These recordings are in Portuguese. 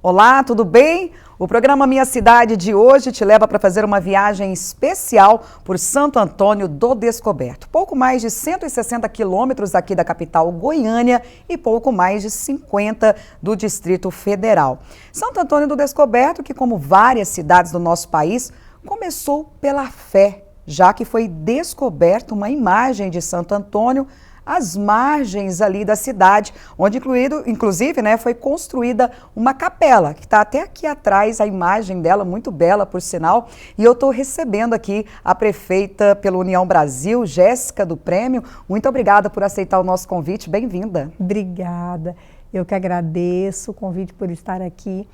Olá, tudo bem? O programa Minha Cidade de hoje te leva para fazer uma viagem especial por Santo Antônio do Descoberto. Pouco mais de 160 quilômetros aqui da capital Goiânia e pouco mais de 50 do Distrito Federal. Santo Antônio do Descoberto, que como várias cidades do nosso país, começou pela fé, já que foi descoberta uma imagem de Santo Antônio às margens ali da cidade, onde inclusive, foi construída uma capela, que está até aqui atrás, a imagem dela, muito bela, por sinal. E eu estou recebendo aqui a prefeita pela União Brasil, Jéssica do Prêmio. Muito obrigada por aceitar o nosso convite, bem-vinda. Obrigada, eu que agradeço o convite por estar aqui.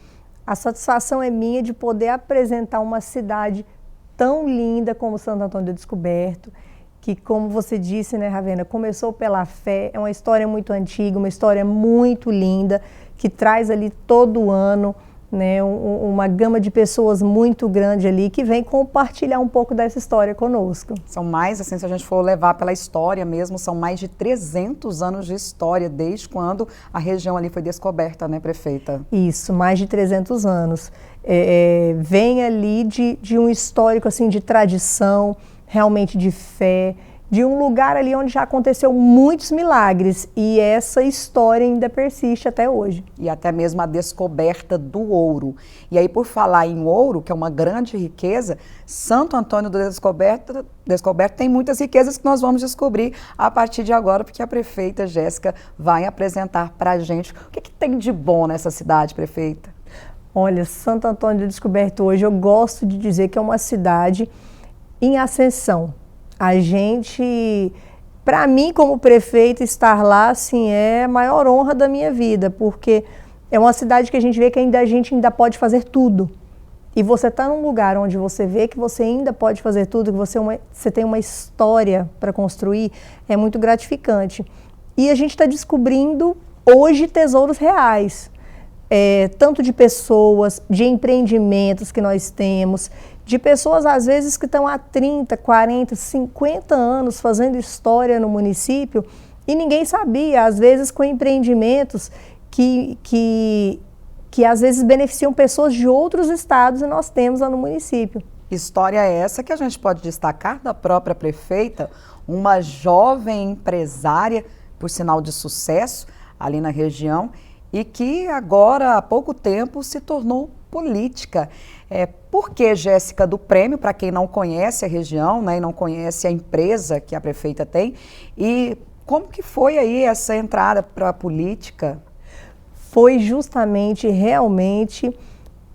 A satisfação é minha de poder apresentar uma cidade tão linda como Santo Antônio do Descoberto, que, como você disse, né, Ravena, começou pela fé, é uma história muito antiga, uma história muito linda, que traz ali todo ano, né, uma gama de pessoas muito grande ali, que vem compartilhar um pouco dessa história conosco. São mais, assim, se a gente for levar pela história mesmo, são mais de 300 anos de história, desde quando a região ali foi descoberta, né, prefeita? Isso, mais de 300 anos. Vem ali de um histórico, assim, de tradição, realmente de fé, de um lugar ali onde já aconteceu muitos milagres e essa história ainda persiste até hoje. E até mesmo a descoberta do ouro. E aí, por falar em ouro, que é uma grande riqueza, Santo Antônio do Descoberto tem muitas riquezas que nós vamos descobrir a partir de agora, porque a prefeita Jéssica vai apresentar para a gente. O que tem de bom nessa cidade, prefeita? Olha, Santo Antônio do Descoberto hoje, eu gosto de dizer que é uma cidade em ascensão. A gente, para mim como prefeita, estar lá assim, é a maior honra da minha vida, porque é uma cidade que a gente vê que a gente ainda pode fazer tudo. E você está num lugar onde você vê que você ainda pode fazer tudo, que você tem uma história para construir, é muito gratificante. E a gente está descobrindo hoje tesouros reais, tanto de pessoas, de empreendimentos que nós temos, de pessoas, às vezes, que estão há 30, 40, 50 anos fazendo história no município e ninguém sabia, às vezes, com empreendimentos que às vezes, beneficiam pessoas de outros estados e nós temos lá no município. História essa que a gente pode destacar da própria prefeita, uma jovem empresária, por sinal de sucesso, ali na região, e que agora, há pouco tempo, se tornou política. Por que Jéssica do Prêmio, para quem não conhece a região, né, e não conhece a empresa que a prefeita tem, e como que foi aí essa entrada para a política? Foi justamente, realmente,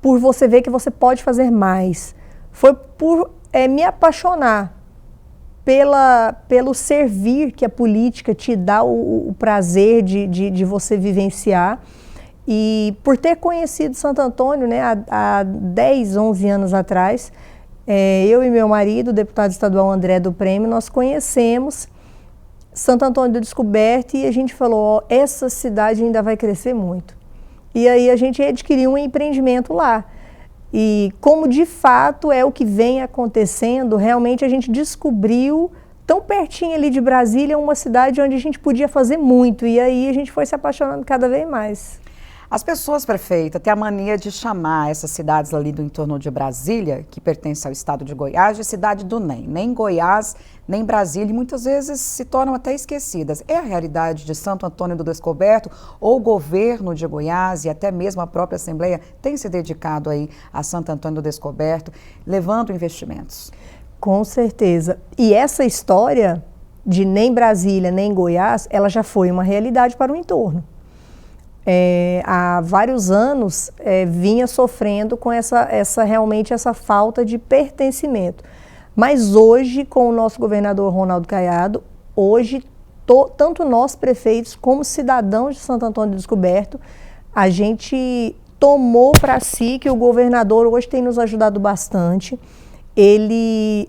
por você ver que você pode fazer mais. Foi por me apaixonar pelo servir que a política te dá o prazer de você vivenciar. E por ter conhecido Santo Antônio, né, há 10, 11 anos atrás, eu e meu marido, o deputado estadual André do Prêmio, nós conhecemos Santo Antônio do Descoberto e a gente falou, essa cidade ainda vai crescer muito. E aí a gente adquiriu um empreendimento lá. E como de fato é o que vem acontecendo, realmente a gente descobriu, tão pertinho ali de Brasília, uma cidade onde a gente podia fazer muito. E aí a gente foi se apaixonando cada vez mais. As pessoas, prefeita, têm a mania de chamar essas cidades ali do entorno de Brasília, que pertence ao estado de Goiás, de cidade do NEM. Nem Goiás, nem Brasília, e muitas vezes se tornam até esquecidas. É a realidade de Santo Antônio do Descoberto, ou o governo de Goiás e até mesmo a própria Assembleia tem se dedicado aí a Santo Antônio do Descoberto, levando investimentos? Com certeza. E essa história de nem Brasília, nem Goiás, ela já foi uma realidade para o entorno. Há vários anos vinha sofrendo com realmente essa falta de pertencimento. Mas hoje, com o nosso governador Ronaldo Caiado, hoje, tanto nós prefeitos como cidadãos de Santo Antônio do Descoberto, a gente tomou para si que o governador hoje tem nos ajudado bastante. Ele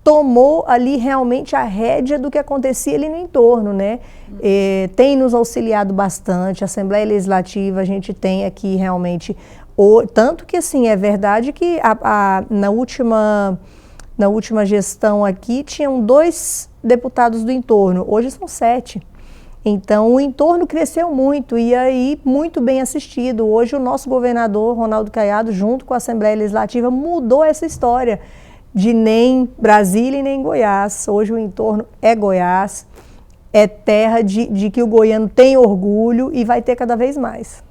tomou ali realmente a rédea do que acontecia ali no entorno, né? Tem nos auxiliado bastante, a Assembleia Legislativa, a gente tem aqui realmente, tanto que assim, é verdade que na última gestão aqui tinham 2 deputados do entorno, hoje são 7. Então, o entorno cresceu muito e aí muito bem assistido. Hoje, o nosso governador, Ronaldo Caiado, junto com a Assembleia Legislativa, mudou essa história de nem Brasília e nem Goiás. Hoje, o entorno é Goiás, é terra de que o goiano tem orgulho e vai ter cada vez mais.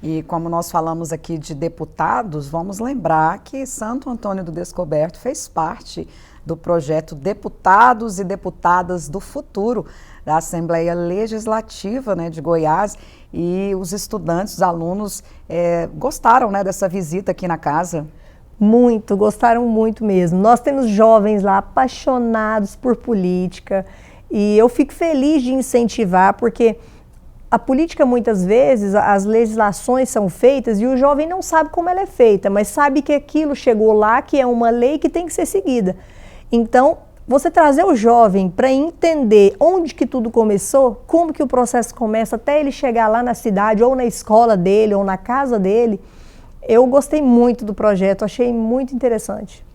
E como nós falamos aqui de deputados, vamos lembrar que Santo Antônio do Descoberto fez parte do projeto Deputados e Deputadas do Futuro da Assembleia Legislativa, né, de Goiás, e os estudantes, os alunos gostaram, né, dessa visita aqui na casa. Muito, gostaram muito mesmo. Nós temos jovens lá apaixonados por política e eu fico feliz de incentivar, porque a política, muitas vezes, as legislações são feitas e o jovem não sabe como ela é feita, mas sabe que aquilo chegou lá, que é uma lei que tem que ser seguida. Então, você trazer o jovem para entender onde que tudo começou, como que o processo começa até ele chegar lá na cidade, ou na escola dele, ou na casa dele, eu gostei muito do projeto, achei muito interessante.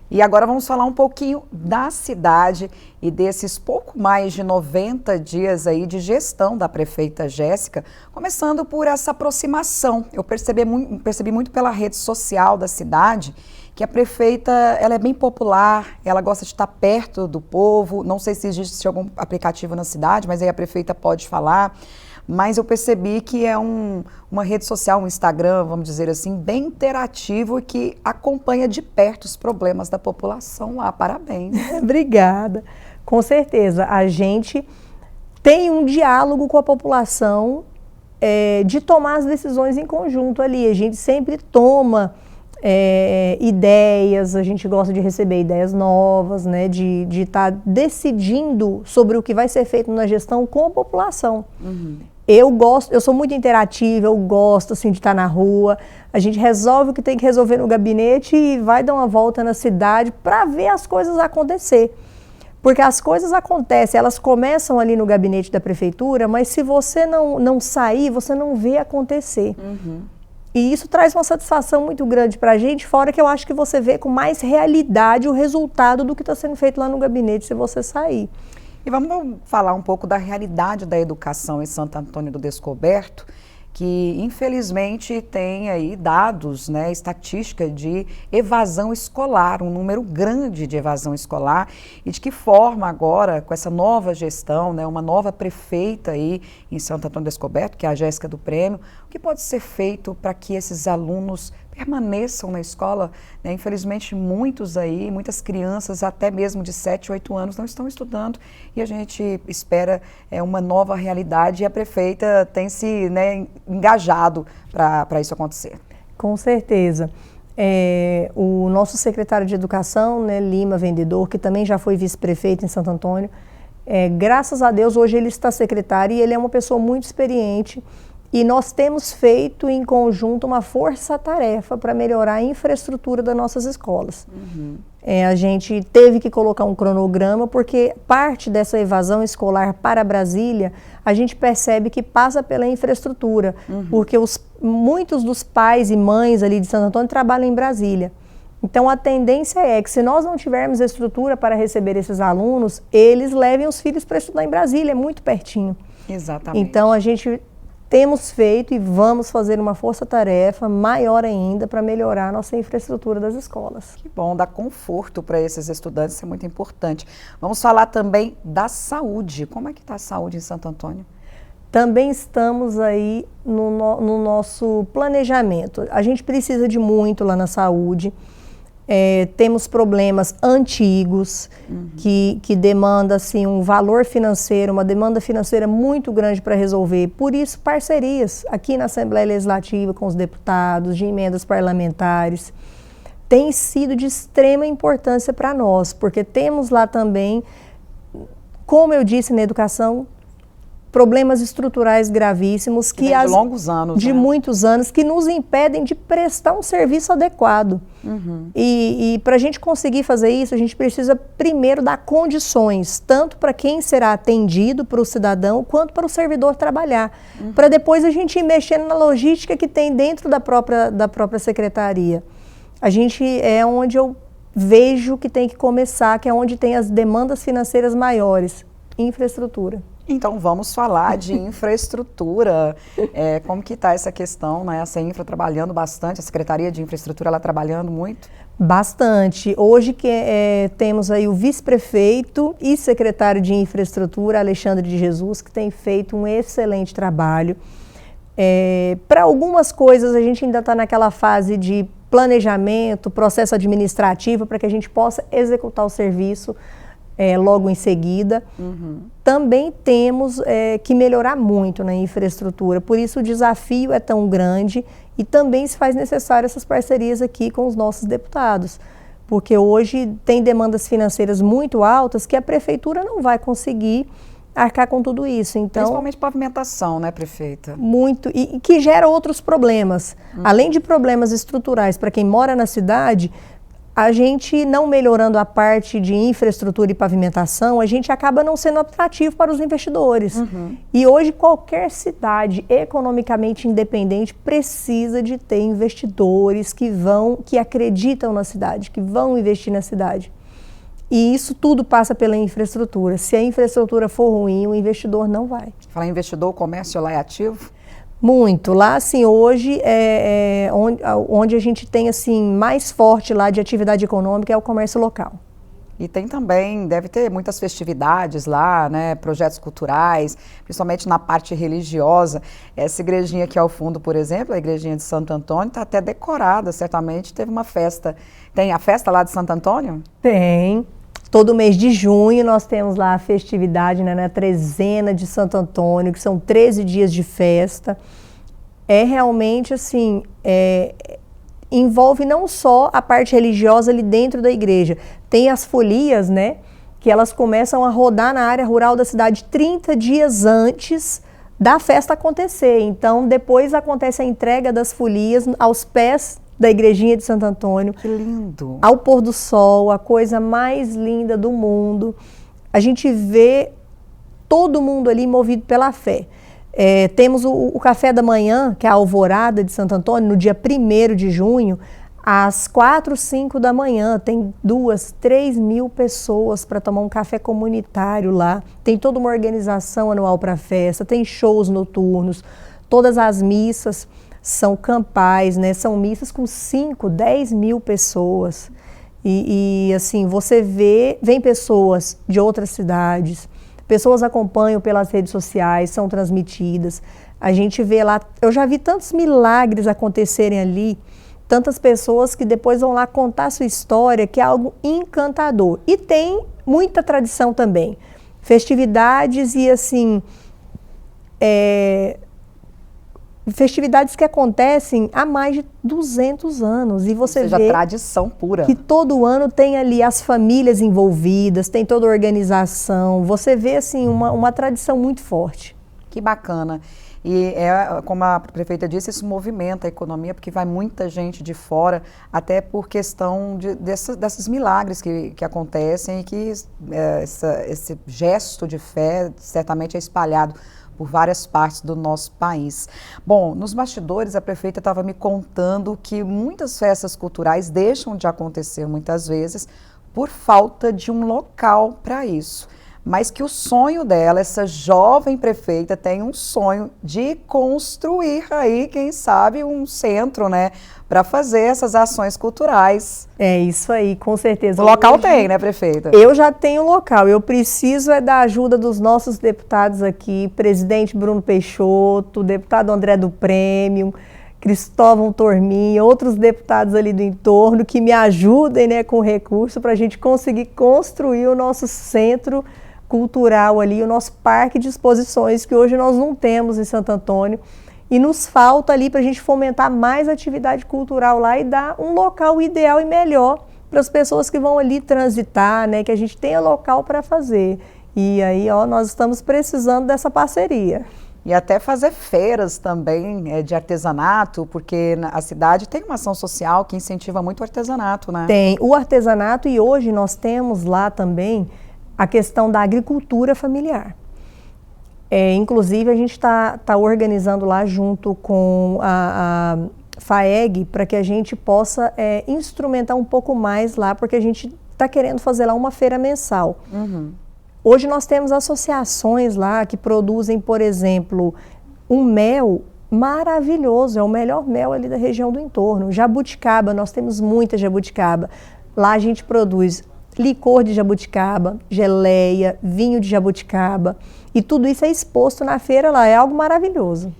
E agora vamos falar um pouquinho da cidade e desses pouco mais de 90 dias aí de gestão da prefeita Jéssica, começando por essa aproximação. Eu percebi muito pela rede social da cidade que a prefeita, ela é bem popular, ela gosta de estar perto do povo. Não sei se existe algum aplicativo na cidade, mas aí a prefeita pode falar. Mas eu percebi que é uma rede social, um Instagram, vamos dizer assim, bem interativo e que acompanha de perto os problemas da população lá. Parabéns. Obrigada. Com certeza, a gente tem um diálogo com a população de tomar as decisões em conjunto ali. A gente sempre toma ideias, a gente gosta de receber ideias novas, né, de estar decidindo sobre o que vai ser feito na gestão com a população. Uhum. Eu sou muito interativa, eu gosto assim, de estar na rua, a gente resolve o que tem que resolver no gabinete e vai dar uma volta na cidade para ver as coisas acontecer. Porque as coisas acontecem, elas começam ali no gabinete da prefeitura, mas se você não sair, você não vê acontecer. Uhum. E isso traz uma satisfação muito grande para a gente, fora que eu acho que você vê com mais realidade o resultado do que está sendo feito lá no gabinete se você sair. E vamos falar um pouco da realidade da educação em Santo Antônio do Descoberto, que infelizmente tem aí dados, né, estatística de evasão escolar, um número grande de evasão escolar, e de que forma agora, com essa nova gestão, né, uma nova prefeita aí em Santo Antônio do Descoberto, que é a Jéssica do Prêmio, o que pode ser feito para que esses alunos permaneçam na escola, né? Infelizmente muitas crianças até mesmo de 7, 8 anos não estão estudando e a gente espera uma nova realidade e a prefeita tem se, né, engajado para isso acontecer. Com certeza. O nosso secretário de Educação, né, Lima Vendedor, que também já foi vice-prefeito em Santo Antônio, graças a Deus hoje ele está secretário e ele é uma pessoa muito experiente. E nós temos feito em conjunto uma força-tarefa para melhorar a infraestrutura das nossas escolas. Uhum. A gente teve que colocar um cronograma porque parte dessa evasão escolar para Brasília, a gente percebe que passa pela infraestrutura, porque muitos dos pais e mães ali de Santo Antônio trabalham em Brasília. Então a tendência é que se nós não tivermos estrutura para receber esses alunos, eles levem os filhos para estudar em Brasília, é muito pertinho. Exatamente. Então a gente temos feito e vamos fazer uma força-tarefa maior ainda para melhorar a nossa infraestrutura das escolas. Que bom, dar conforto para esses estudantes, isso é muito importante. Vamos falar também da saúde. Como é que está a saúde em Santo Antônio? Também estamos aí no nosso planejamento. A gente precisa de muito lá na saúde. Temos problemas antigos que demandam assim, um valor financeiro, uma demanda financeira muito grande para resolver. Por isso, parcerias aqui na Assembleia Legislativa com os deputados, de emendas parlamentares, tem sido de extrema importância para nós, porque temos lá também, como eu disse na educação, problemas estruturais gravíssimos de longos anos, de muitos anos, que nos impedem de prestar um serviço adequado. E para a gente conseguir fazer isso, a gente precisa primeiro dar condições, tanto para quem será atendido, para o cidadão, quanto para o servidor trabalhar, para depois a gente ir mexendo na logística que tem dentro da própria secretaria. A gente é onde eu vejo que tem que começar, que é onde tem as demandas financeiras maiores, infraestrutura. Então vamos falar de infraestrutura, como que está essa questão, né? A CEINFRA trabalhando bastante, a Secretaria de Infraestrutura ela trabalhando muito? Bastante. Hoje temos aí o vice-prefeito e secretário de Infraestrutura, Alexandre de Jesus, que tem feito um excelente trabalho. Para algumas coisas a gente ainda está naquela fase de planejamento, processo administrativo, para que a gente possa executar o serviço logo em seguida. Também temos que melhorar muito na infraestrutura, por isso o desafio é tão grande e também se faz necessário essas parcerias aqui com os nossos deputados, porque hoje tem demandas financeiras muito altas que a prefeitura não vai conseguir arcar com tudo isso. Então, principalmente pavimentação, né, prefeita? Muito, e que gera outros problemas. Além de problemas estruturais para quem mora na cidade, a gente não melhorando a parte de infraestrutura e pavimentação, a gente acaba não sendo atrativo para os investidores. E hoje qualquer cidade economicamente independente precisa de ter investidores que acreditam na cidade, que vão investir na cidade. E isso tudo passa pela infraestrutura. Se a infraestrutura for ruim, o investidor não vai. Falar em investidor, o comércio lá é ativo? Muito. Lá, assim, hoje, onde a gente tem, assim, mais forte lá de atividade econômica é o comércio local. E tem também, deve ter muitas festividades lá, né, projetos culturais, principalmente na parte religiosa. Essa igrejinha aqui ao fundo, por exemplo, a igrejinha de Santo Antônio, está até decorada, certamente teve uma festa. Tem a festa lá de Santo Antônio? Tem. Todo mês de junho nós temos lá a festividade, né, na trezena de Santo Antônio, que são 13 dias de festa. É realmente assim, envolve não só a parte religiosa ali dentro da igreja, tem as folias, né, que elas começam a rodar na área rural da cidade 30 dias antes da festa acontecer. Então, depois acontece a entrega das folias aos pés da igrejinha de Santo Antônio. Que lindo! Ao pôr do sol, a coisa mais linda do mundo. A gente vê todo mundo ali movido pela fé. Temos o café da manhã, que é a alvorada de Santo Antônio, no dia 1º de junho, às 4, 5 da manhã. Tem 2, 3 mil pessoas para tomar um café comunitário lá. Tem toda uma organização anual para a festa, tem shows noturnos, todas as missas são campais, né? São missas com 5, 10 mil pessoas. E assim, você vem pessoas de outras cidades, pessoas acompanham pelas redes sociais, são transmitidas. A gente vê lá, eu já vi tantos milagres acontecerem ali, tantas pessoas que depois vão lá contar a sua história, que é algo encantador. E tem muita tradição também. Festividades e assim, festividades que acontecem há mais de 200 anos. E você vê tradição pura. Que todo ano tem ali as famílias envolvidas, tem toda a organização. Você vê assim uma tradição muito forte. Que bacana. E como a prefeita disse, isso movimenta a economia, porque vai muita gente de fora, até por questão desses milagres que acontecem e que esse gesto de fé certamente é espalhado por várias partes do nosso país. Bom, nos bastidores a prefeita estava me contando que muitas festas culturais deixam de acontecer muitas vezes por falta de um local para isso. Mas que o sonho dela, essa jovem prefeita, tem um sonho de construir aí, quem sabe, um centro, né, para fazer essas ações culturais. É isso aí, com certeza. O local tem, né, prefeita? Eu já tenho local, eu preciso da ajuda dos nossos deputados aqui, presidente Bruno Peixoto, deputado André do Prêmio, Cristóvão Torminha, outros deputados ali do entorno que me ajudem, né, com recurso para a gente conseguir construir o nosso centro cultural ali, o nosso parque de exposições, que hoje nós não temos em Santo Antônio, e nos falta ali para a gente fomentar mais atividade cultural lá e dar um local ideal e melhor para as pessoas que vão ali transitar, né, que a gente tenha local para fazer. E aí, nós estamos precisando dessa parceria. E até fazer feiras também de artesanato, porque a cidade tem uma ação social que incentiva muito o artesanato, né? Tem o artesanato e hoje nós temos lá também a questão da agricultura familiar. Inclusive, a gente está organizando lá junto com a FAEG para que a gente possa instrumentar um pouco mais lá, porque a gente está querendo fazer lá uma feira mensal. Hoje nós temos associações lá que produzem, por exemplo, um mel maravilhoso, é o melhor mel ali da região do entorno. Jabuticaba, nós temos muita jabuticaba. Lá a gente produz licor de jabuticaba, geleia, vinho de jabuticaba, e tudo isso é exposto na feira lá, é algo maravilhoso.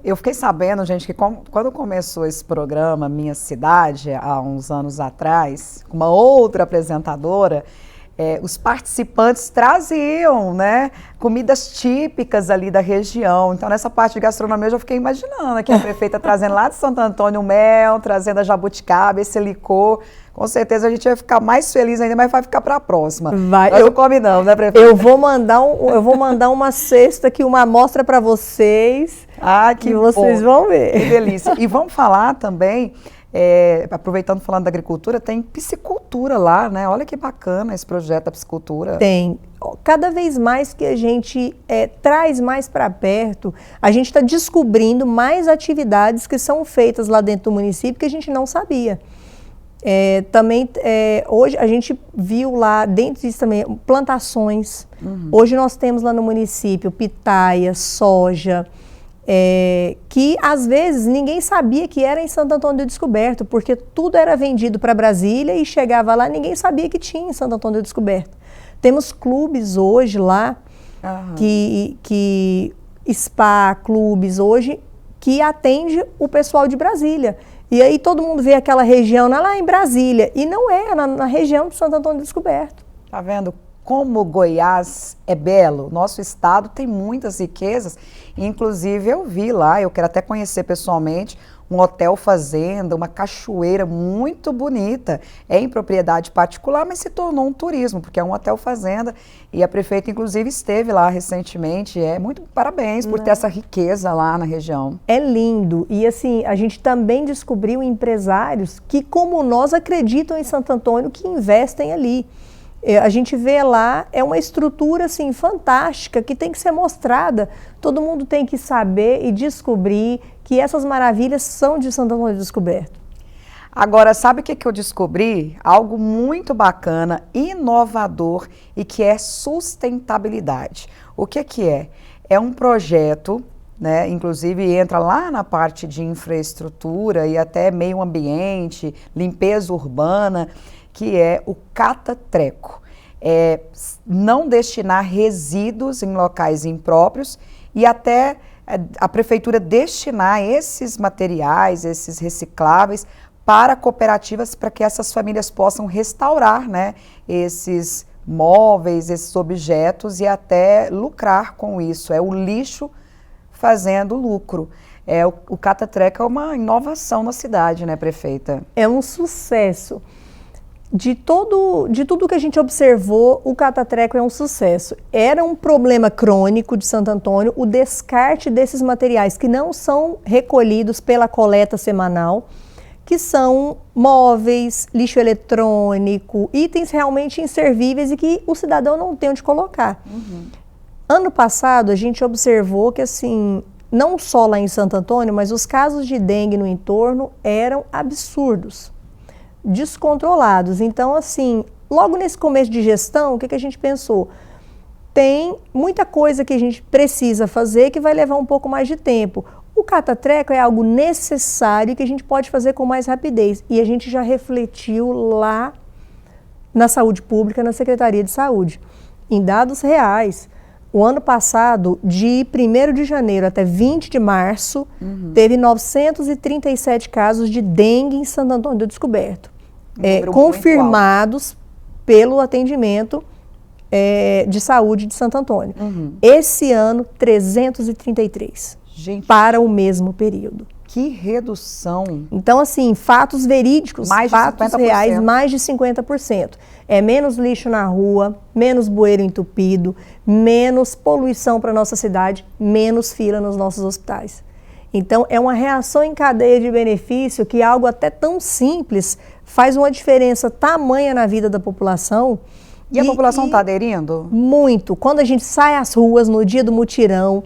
Eu fiquei sabendo, gente, que quando começou esse programa Minha Cidade, há uns anos atrás, com uma outra apresentadora, os participantes traziam, né, comidas típicas ali da região. Então, nessa parte de gastronomia, eu já fiquei imaginando aqui a prefeita trazendo lá de Santo Antônio o mel, trazendo a jabuticaba, esse licor. Com certeza a gente vai ficar mais feliz ainda, mas vai ficar para a próxima. Vai, Nós não come não, né, prefeita? Eu vou mandar uma cesta aqui, uma amostra para vocês. Ah, que vocês vão ver. Que delícia. E vamos falar também, aproveitando falando da agricultura, tem piscicultura lá, né? Olha que bacana esse projeto da piscicultura. Tem. Cada vez mais que a gente traz mais para perto, a gente está descobrindo mais atividades que são feitas lá dentro do município que a gente não sabia. Também, hoje a gente viu lá dentro disso também plantações. Hoje nós temos lá no município pitaia, soja, que às vezes ninguém sabia que era em Santo Antônio do Descoberto, porque tudo era vendido para Brasília e chegava lá, ninguém sabia que tinha em Santo Antônio do Descoberto. Temos clubes hoje lá, que spa, clubes hoje, que atende o pessoal de Brasília. E aí todo mundo vê aquela região lá em Brasília, e não é, na região de Santo Antônio do Descoberto. Tá vendo como Goiás é belo? Nosso estado tem muitas riquezas, inclusive eu vi lá, eu quero até conhecer pessoalmente, um hotel fazenda, uma cachoeira muito bonita, em propriedade particular, mas se tornou um turismo, porque é um hotel fazenda, e a prefeita inclusive esteve lá recentemente, muito parabéns por ter essa riqueza lá na região. É lindo, e assim, a gente também descobriu empresários que, como nós, acreditam em Santo Antônio, que investem ali. A gente vê lá, é uma estrutura assim, fantástica, que tem que ser mostrada. Todo mundo tem que saber e descobrir que essas maravilhas são de Santo Antônio do Descoberto. Agora, sabe o que eu descobri? Algo muito bacana, inovador e que é sustentabilidade. O que é? É um projeto, né, inclusive entra lá na parte de infraestrutura e até meio ambiente, limpeza urbana, que é o Cata-Treco. Não destinar resíduos em locais impróprios e até a prefeitura destinar esses materiais, esses recicláveis, para cooperativas, para que essas famílias possam restaurar, né, esses móveis, esses objetos e até lucrar com isso. É o lixo fazendo lucro. O Cata-Treco é uma inovação na cidade, né, prefeita? É um sucesso. De tudo que a gente observou, o Cata-Treco é um sucesso. Era um problema crônico de Santo Antônio o descarte desses materiais que não são recolhidos pela coleta semanal, que são móveis, lixo eletrônico, itens realmente inservíveis e que o cidadão não tem onde colocar. Ano passado, a gente observou que, assim, não só lá em Santo Antônio, mas os casos de dengue no entorno eram absurdos, descontrolados. Então, assim, logo nesse começo de gestão, o que a gente pensou? Tem muita coisa que a gente precisa fazer que vai levar um pouco mais de tempo. O Cata-Treco é algo necessário que a gente pode fazer com mais rapidez. E a gente já refletiu lá na saúde pública, na Secretaria de Saúde. Em dados reais, o ano passado, de 1º de janeiro até 20 de março, teve 937 casos de dengue em Santo Antônio do Descoberto. Confirmados pelo atendimento de saúde de Santo Antônio. Esse ano, 333. Gente, para o mesmo período. Que redução! Então, assim, fatos verídicos, fatos reais, mais de 50%. É menos lixo na rua, menos bueiro entupido, menos poluição para a nossa cidade, menos fila nos nossos hospitais. Então, é uma reação em cadeia de benefício que algo até tão simples faz uma diferença tamanha na vida da população. E a população está aderindo? Muito. Quando a gente sai às ruas no dia do mutirão,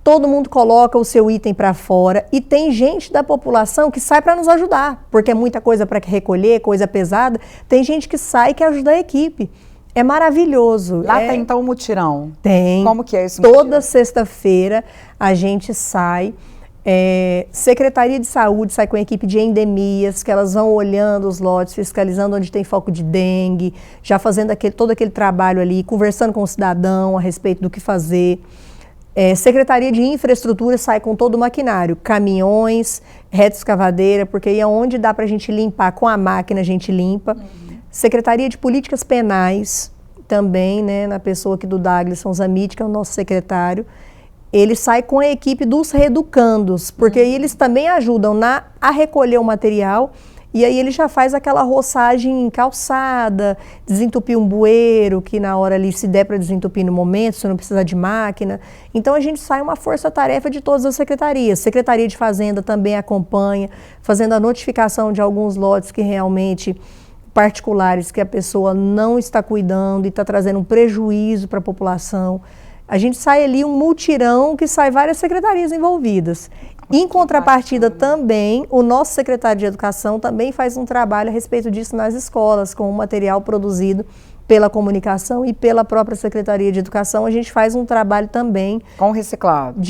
todo mundo coloca o seu item para fora e tem gente da população que sai para nos ajudar, porque é muita coisa para recolher, coisa pesada. Tem gente que sai e quer ajudar a equipe. É maravilhoso. Lá tem então um mutirão? Tem. Como que é esse mutirão? Toda sexta-feira a gente sai. Secretaria de Saúde sai com a equipe de endemias, que elas vão olhando os lotes, fiscalizando onde tem foco de dengue, já fazendo todo aquele trabalho ali, conversando com o cidadão a respeito do que fazer. Secretaria de Infraestrutura sai com todo o maquinário, caminhões, reta escavadeira, porque aí é onde dá para a gente limpar com a máquina, a gente limpa. Secretaria de Políticas Penais também, né, na pessoa aqui do Daglisson Zamit, que é o nosso secretário. Ele sai com a equipe dos reeducandos, porque aí eles também ajudam a recolher o material, e aí ele já faz aquela roçagem em calçada, desentupir um bueiro, que na hora ali, se der para desentupir no momento, você não precisa de máquina. Então a gente sai uma força-tarefa de todas as secretarias. Secretaria de Fazenda também acompanha, fazendo a notificação de alguns lotes que realmente particulares, que a pessoa não está cuidando e está trazendo um prejuízo para a população. A gente sai ali um mutirão que sai várias secretarias envolvidas. Em contrapartida também, o nosso secretário de Educação também faz um trabalho a respeito disso nas escolas, com o material produzido pela comunicação e pela própria Secretaria de Educação. A gente faz um trabalho também... Com reciclado.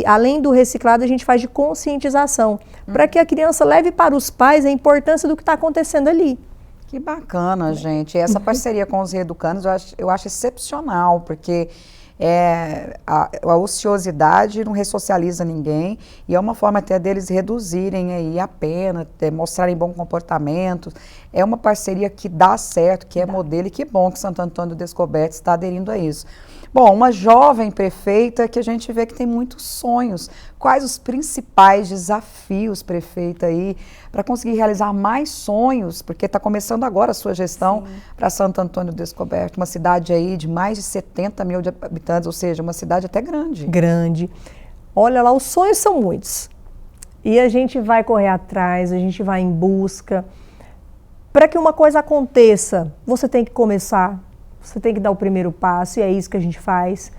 Além do reciclado, a gente faz de conscientização, para que a criança leve para os pais a importância do que está acontecendo ali. Que bacana, gente. E essa parceria com os reeducandos eu acho excepcional, porque a ociosidade não ressocializa ninguém e é uma forma até deles reduzirem aí a pena, mostrarem bom comportamento. É uma parceria que dá certo, que é modelo, e que bom que Santo Antônio do Descoberto está aderindo a isso. Bom, uma jovem prefeita que a gente vê que tem muitos sonhos. Quais os principais desafios, prefeita, aí, para conseguir realizar mais sonhos? Porque está começando agora a sua gestão para Santo Antônio do Descoberto, uma cidade aí de mais de 70 mil habitantes, ou seja, uma cidade até grande. Grande. Olha lá, os sonhos são muitos. E a gente vai correr atrás, a gente vai em busca. Para que uma coisa aconteça, você tem que começar. Você tem que dar o primeiro passo, e é isso que a gente faz.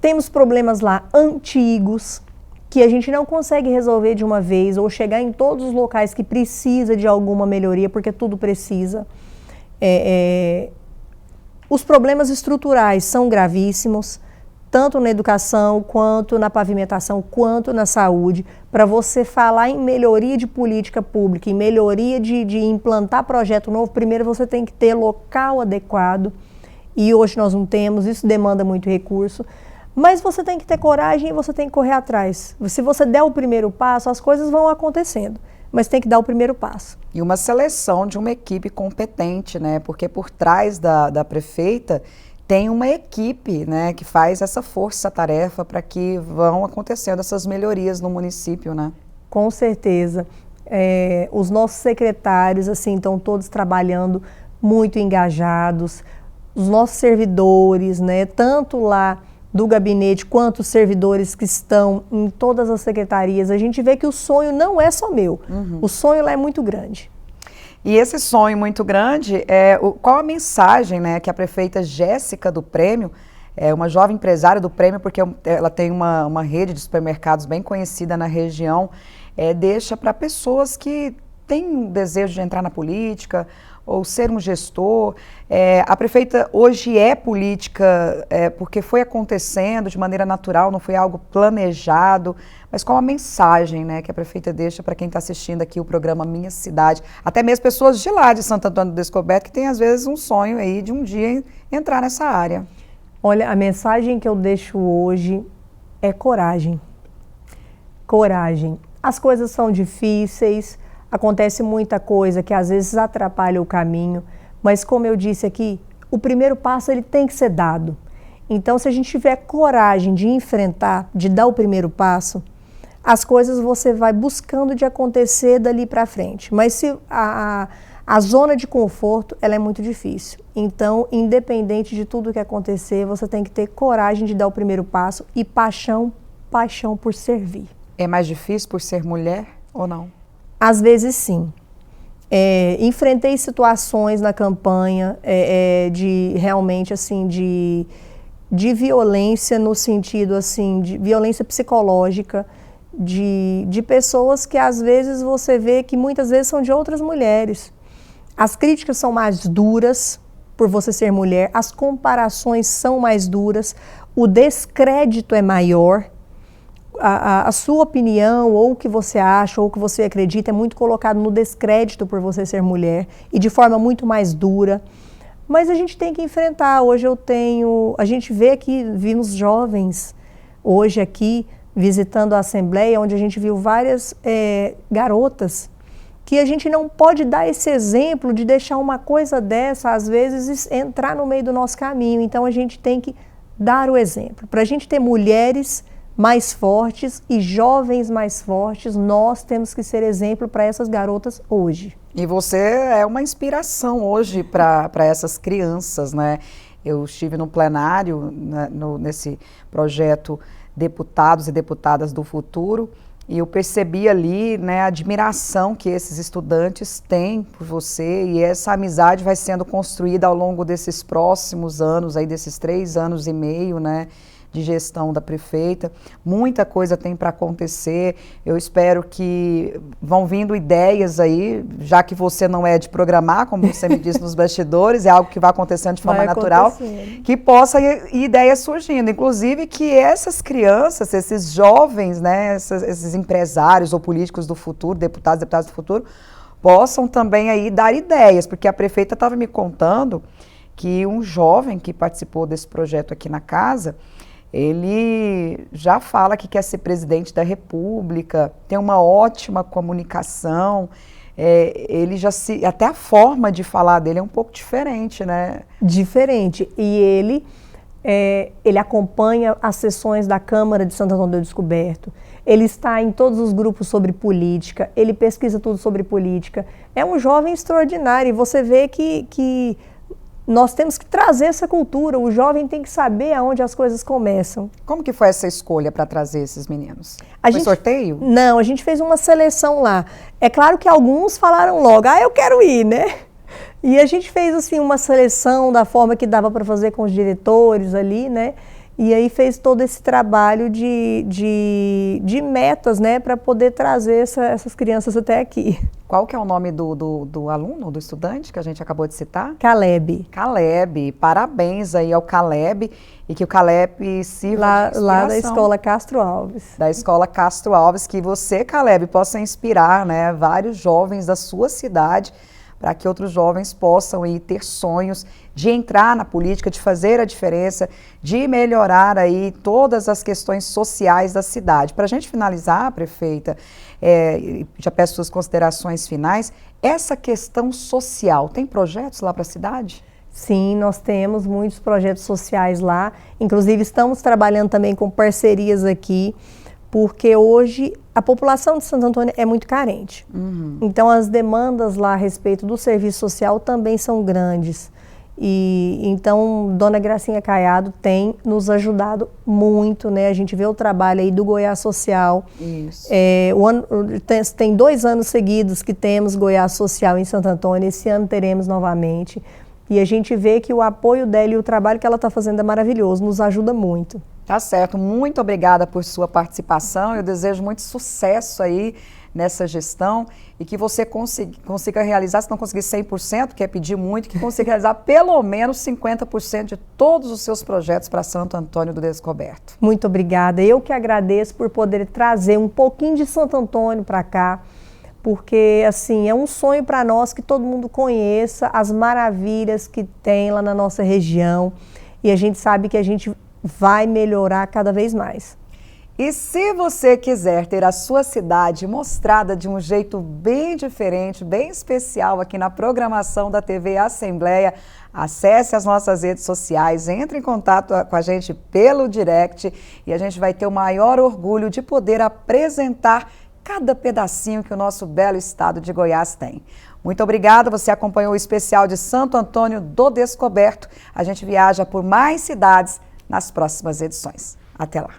Temos problemas lá antigos, que a gente não consegue resolver de uma vez, ou chegar em todos os locais que precisa de alguma melhoria, porque tudo precisa. Os problemas estruturais são gravíssimos, tanto na educação, quanto na pavimentação, quanto na saúde. Para você falar em melhoria de política pública, em melhoria de implantar projeto novo, primeiro você tem que ter local adequado, e hoje nós não temos, isso demanda muito recurso, mas você tem que ter coragem e você tem que correr atrás. Se você der o primeiro passo, as coisas vão acontecendo, mas tem que dar o primeiro passo. E uma seleção de uma equipe competente, né? Porque por trás da prefeita tem uma equipe, né, que faz essa força-tarefa para que vão acontecendo essas melhorias no município, né? Com certeza. Os nossos secretários, assim, estão todos trabalhando muito engajados. Os nossos servidores, né, tanto lá do gabinete quanto os servidores que estão em todas as secretarias, a gente vê que o sonho não é só meu. O sonho lá é muito grande. E esse sonho muito grande, qual a mensagem, né, que a prefeita Jéssica do Prêmio, uma jovem empresária do Prêmio, porque ela tem uma rede de supermercados bem conhecida na região, deixa para pessoas que têm um desejo de entrar na política ou ser um gestor. A prefeita hoje é política porque foi acontecendo de maneira natural, não foi algo planejado, mas qual a mensagem, né, que a prefeita deixa para quem está assistindo aqui o programa Minha Cidade, até mesmo pessoas de lá de Santo Antônio do Descoberto que tem às vezes um sonho aí de um dia entrar nessa área? Olha, a mensagem que eu deixo hoje é coragem. Coragem. As coisas são difíceis, acontece muita coisa que às vezes atrapalha o caminho, mas como eu disse aqui, o primeiro passo ele tem que ser dado. Então, se a gente tiver coragem de enfrentar, de dar o primeiro passo, as coisas você vai buscando de acontecer dali para frente. Mas se a zona de conforto, ela é muito difícil. Então, independente de tudo que acontecer, você tem que ter coragem de dar o primeiro passo e paixão por servir. É mais difícil por ser mulher ou não? Às vezes sim. Enfrentei situações na campanha de realmente assim de violência no sentido assim de violência psicológica de pessoas que às vezes você vê que muitas vezes são de outras mulheres. As críticas são mais duras, por você ser mulher, as comparações são mais duras, o descrédito é maior, a sua opinião, ou o que você acha, ou o que você acredita, é muito colocado no descrédito por você ser mulher, e de forma muito mais dura. Mas a gente tem que enfrentar. Hoje a gente vê aqui, vimos jovens, hoje aqui, visitando a Assembleia, onde a gente viu várias garotas, que a gente não pode dar esse exemplo de deixar uma coisa dessa, às vezes, entrar no meio do nosso caminho. Então a gente tem que dar o exemplo. Para a gente ter mulheres mais fortes e jovens mais fortes, nós temos que ser exemplo para essas garotas hoje. E você é uma inspiração hoje para essas crianças, né? Eu estive no plenário, né, nesse projeto Deputados e Deputadas do Futuro, e eu percebi ali, né, a admiração que esses estudantes têm por você, e essa amizade vai sendo construída ao longo desses próximos anos, aí desses 3 anos e meio, né, de gestão da prefeita. Muita coisa tem para acontecer. Eu espero que vão vindo ideias aí, já que você não é de programar, como você me disse nos bastidores, é algo que vai acontecendo de forma natural, que possa ideias surgindo. Inclusive que essas crianças, esses jovens, né, esses empresários ou políticos do futuro, deputados do futuro, possam também aí dar ideias, porque a prefeita estava me contando que um jovem que participou desse projeto aqui na casa, ele já fala que quer ser presidente da República, tem uma ótima comunicação, ele já até a forma de falar dele é um pouco diferente, né? Diferente. E ele acompanha as sessões da Câmara de Santo Antônio do Descoberto, ele está em todos os grupos sobre política, ele pesquisa tudo sobre política. É um jovem extraordinário e você vê que nós temos que trazer essa cultura, o jovem tem que saber aonde as coisas começam. Como que foi essa escolha para trazer esses meninos? Foi sorteio? Não, a gente fez uma seleção lá. É claro que alguns falaram logo, eu quero ir, né? E a gente fez assim uma seleção da forma que dava para fazer com os diretores ali, né? E aí fez todo esse trabalho de metas, né, para poder trazer essas crianças até aqui. Qual que é o nome do aluno, do estudante que a gente acabou de citar? Caleb. Caleb, parabéns aí ao Caleb e que o Caleb sirva de inspiração. Lá da Escola Castro Alves. Da Escola Castro Alves, que você, Caleb, possa inspirar, né, vários jovens da sua cidade, para que outros jovens possam aí ter sonhos de entrar na política, de fazer a diferença, de melhorar aí todas as questões sociais da cidade. Para a gente finalizar, prefeita, já peço suas considerações finais, essa questão social, tem projetos lá para a cidade? Sim, nós temos muitos projetos sociais lá, inclusive estamos trabalhando também com parcerias aqui, porque hoje a população de Santo Antônio é muito carente. Então as demandas lá a respeito do serviço social também são grandes. E então Dona Gracinha Caiado tem nos ajudado muito, né? A gente vê o trabalho aí do Goiás Social. Isso. Tem 2 anos seguidos que temos Goiás Social em Santo Antônio, esse ano teremos novamente. E a gente vê que o apoio dela e o trabalho que ela está fazendo é maravilhoso, nos ajuda muito. Tá certo, muito obrigada por sua participação, eu desejo muito sucesso aí nessa gestão e que você consiga realizar, se não conseguir 100%, que é pedir muito, que consiga realizar pelo menos 50% de todos os seus projetos para Santo Antônio do Descoberto. Muito obrigada, eu que agradeço por poder trazer um pouquinho de Santo Antônio para cá, porque assim, é um sonho para nós que todo mundo conheça as maravilhas que tem lá na nossa região e a gente sabe que a gente vai melhorar cada vez mais. E se você quiser ter a sua cidade mostrada de um jeito bem diferente, bem especial aqui na programação da TV Assembleia, acesse as nossas redes sociais, entre em contato com a gente pelo direct e a gente vai ter o maior orgulho de poder apresentar cada pedacinho que o nosso belo estado de Goiás tem. Muito obrigada, você acompanhou o especial de Santo Antônio do Descoberto. A gente viaja por mais cidades nas próximas edições. Até lá!